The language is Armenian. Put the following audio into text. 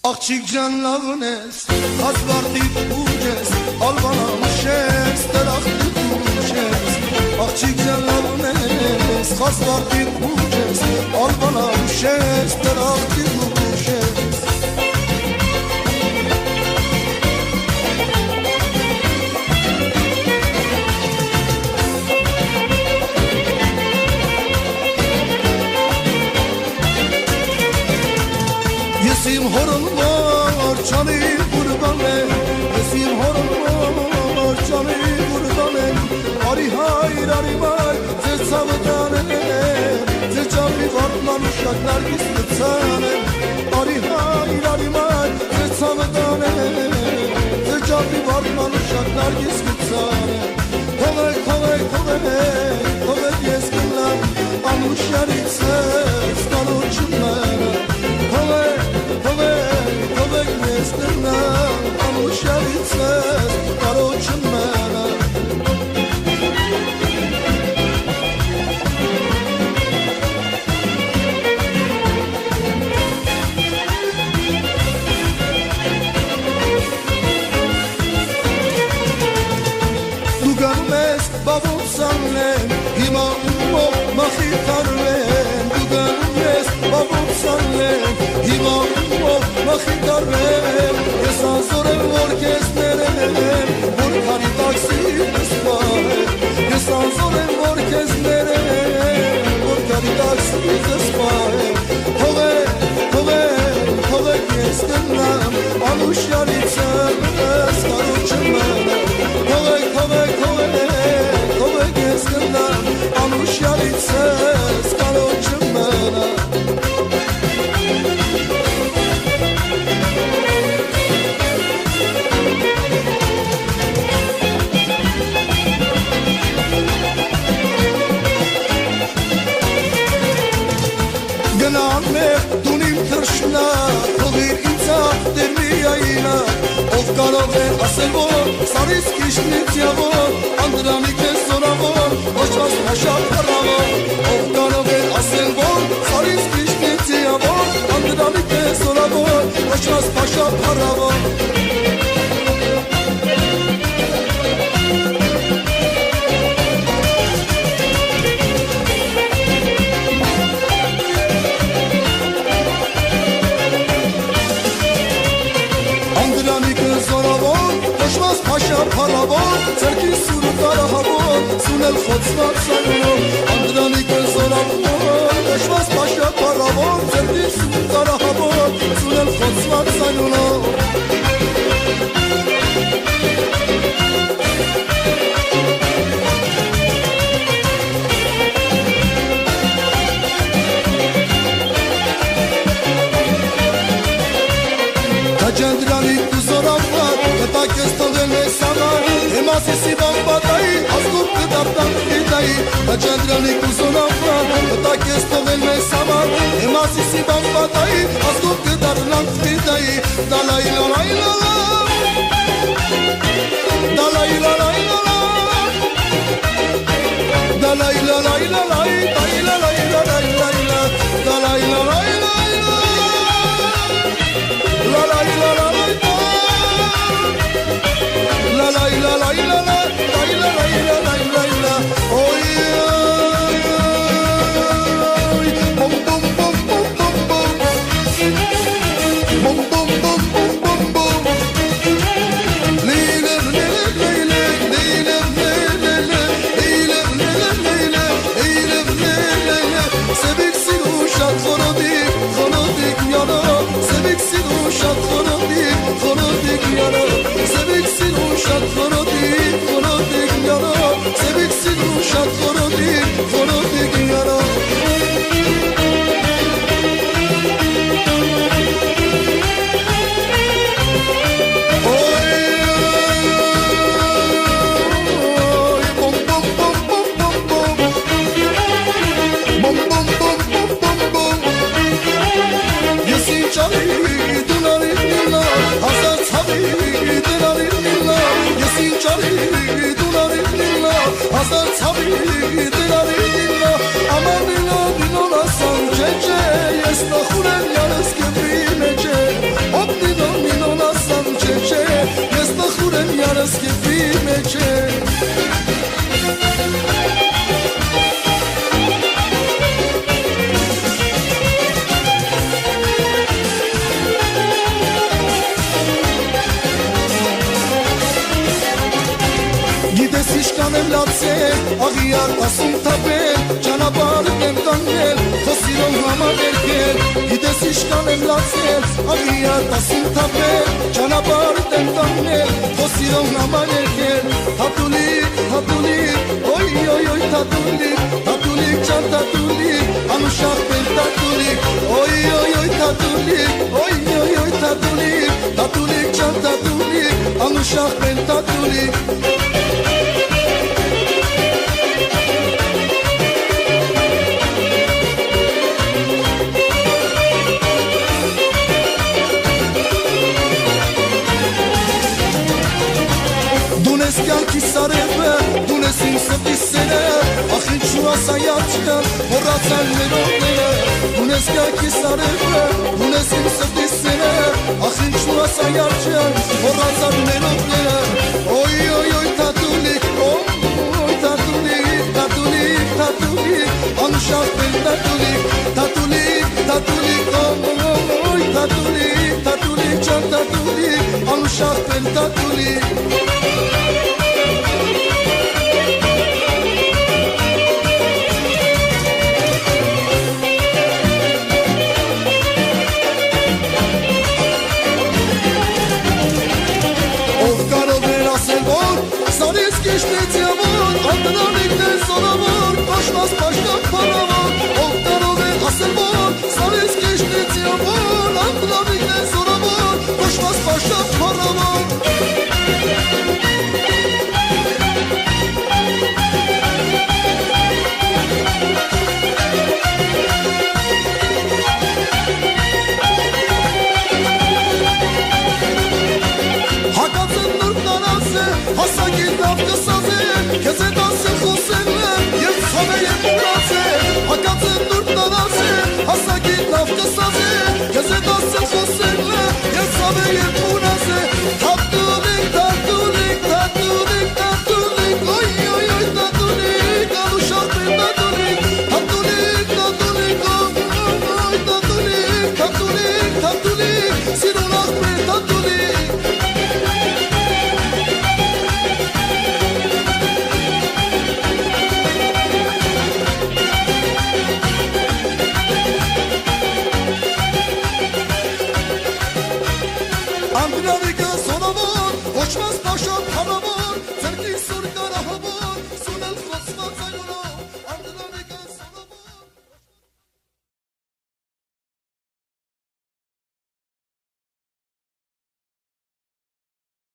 Աղջիկ ջան լավն ես, հազվարդիվ ուր ես, ալվանամուշ ես, տրախտիվ ուր ես, աղջիկ ջան լավն ես, հազվարդիվ ուր ես, ալվանամուշ ես, տրախտիվ ուր ես Ես իմ հորն Չանի ուրբան է, ես իմ հորն Չանի ուրբան է, արի հայր, արի մայր, ձեր ծավը տանեմ, ձեր ճապի վարդման ուշակ նարգիս կծանեմ, արի հայր, արի մայր, ձեր ծավը տանեմ, ձեր ճապի վարդման ուշակ նարգիս կծանեմ, թողեք, թողեք, թողեք, թողեք ես կնամ, անուշյարից ես կանոչում մենը, թողեք, թողեք, ես կնամ, անուշյարից ես կանոչում մենը Դու գանում ես բավով սանլեն, հիմա ումով մախի տարվեն, դու գնում ես բավով սանլեն, հիմա ումով մախի տարվեն, ես անզոր եմ որ կեզ ներեմ, որ քանի տաքսին սպահեմ, ես անզոր եմ որ կեզ ներեմ, որ քանի տաքսին սպահեմ, թողեք ես կնամ, անուշյալից ես կարոչում մենը, թողեք ես կնամ, անուշյալից ես կարոչում մենը Գնանմեղ դունիմ թրշնա, թողիր ինձա դերմիայինա, ով կարող է ասել որ, սարիս կիշնից յավոր, անդրանիկ է զորավոր, ոչված հաշապ հրավոր, ով կարող է ասել որ, սարիս կիշնից յավոր, անդրանիկ է զորավոր, ոչված հաշապ հրավոր Փարավոր, ձերքի սուրը տարահավոր, սունել խոցված սայնով, անդրանիկ է զորավոր, նշված պաշա փարավոր, ձերքի սուրը տարահավոր, սունել խոցված սայնով Ջանդրանիկ դու զորավոր, կտակ ես տողել ես համար, Հեմասիսի բամբատայի, ազգուր կդապտան իդայի, Ջանդրանիկ դու զորավոր, կտակ ես տողել ես համար, Հեմասիսի բամբատայի, ազգուր կդապտան իդայի, Դալայի լալայի լալա, Դալայի լալայի լալա, Դալայի լալայի լալայի, Դալայի լալայի լալայի լալա, Դալայի լալայի լալայի La la la la la la la la la la la la la oy bum bum bum bum bum bum bum bum bum bum bum lile lile lile lile lile lile lile lile seveksin uşak khonodik khonodik yana seveksin uşak khonodik yana seveksin uşak khonodik yana seveksin uşak khonodik yana Hazar tabi dinarinla amanino dinola sançece yes nahuren yalnız kebrime տասին թապել ճանապարհ եմ կանգնել քո սիրո համար երկել գիտես իշքան եմ լացել աղիա տասին թապել ճանապարհ եմ կանգնել քո սիրո համար երկել թատուլիկ թատուլիկ օյ օյ օյ թատուլիկ թատուլիկ ճան թատուլիկ անուշախ բել թատուլիկ օյ օյ օյ թատուլիկ օյ օյ օյ թատուլիկ թատուլիկ ճան թատուլիկ անուշախ բել թատուլիկ Կյանքի սարևը, դուն ես իմ սրտի սերը Ախ ինչու ասա յարջկան, հորացան ներողները Դուն ես կյանքի սարևը, դուն ես իմ սրտի սերը Ախ ինչու ասա յարջկան, հորացան ներողները Օյ օյ օյ թատուլիկ, օյ թատուլիկ, թատուլիկ, թատուլիկ Անուշախ բել թատուլիկ, թատուլիկ, թատուլիկ Օյ թատուլիկ, թատուլիկ, ճան թատուլիկ Անուշախ բել թատուլիկ Կիշնեց յամոր, անդրանիքն է սորավոր, կոշնաս պաշտակ պարավոր, ով կարող է ասել որ, սարից կիշնեց յամոր, անդրանիքն է սորավոր, կոշնաս պաշտակ պարավոր Հասակին լավ կսազել, կեզ է դասել խոսել եմ, և ծանե եմ ուրացել Հակացել նուրդ նարացել, հասակին լավ կսազել, կեզ է դասել խոսել եմ, և ծանե եմ ուրացել Թատուլիկ, թատուլիկ, թատուլիկ, թատուլիկ, օյ, օյ, օյ, թատուլիկ, անուշախ բել թատուլիկ Թատուլիկ, թատուլիկ, օյ, թատուլիկ, թատուլիկ, թատուլիկ, սիրունախ բել թատուլիկ I'm gonna